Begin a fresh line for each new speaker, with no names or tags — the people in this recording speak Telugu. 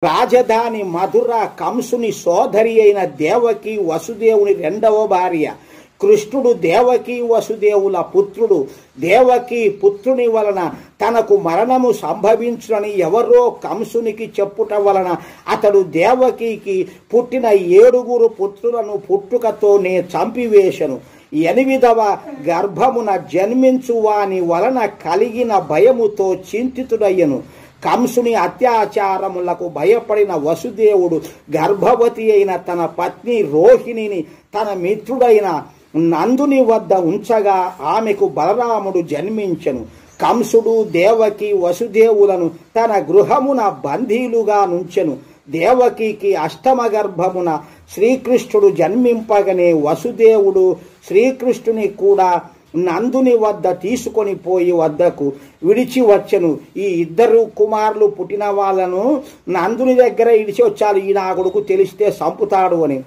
రాజధాని మధుర కంసుని సోదరి అయిన దేవకి వసుదేవుని రెండవ భార్య. కృష్ణుడు దేవకి వసుదేవుల పుత్రుడు. దేవకి పుత్రుని వలన తనకు మరణము సంభవించునని ఎవరో కంసునికి చెప్పుట వలన అతడు దేవకికి పుట్టిన 7 పుత్రులను పుట్టుకతోనే చంపివేశను. 8వ గర్భమున జన్మించు వాని వలన కలిగిన భయముతో చింతితుడయ్యను. కంసుని అత్యాచారములకు భయపడిన వసుదేవుడు గర్భవతి అయిన తన పత్ని రోహిణిని తన మిత్రుడైన నందుని వద్ద ఉంచగా ఆమెకు బలరాముడు జన్మించెను. కంసుడు దేవకి వసుదేవులను తన గృహమున బందీలుగా నుంచెను. దేవకికి 8వ గర్భమున శ్రీకృష్ణుడు జన్మింపగనే వసుదేవుడు శ్రీకృష్ణుని కూడా నందుని వద్ద తీసుకొని పోయి వద్దకు విడిచి వచ్చెను. ఈ 2 కుమారులు పుట్టిన వాళ్ళను నందుని దగ్గర ఇడిచి వచ్చారు, ఈ నా కొడుకు తెలిస్తే చంపుతాడు అని.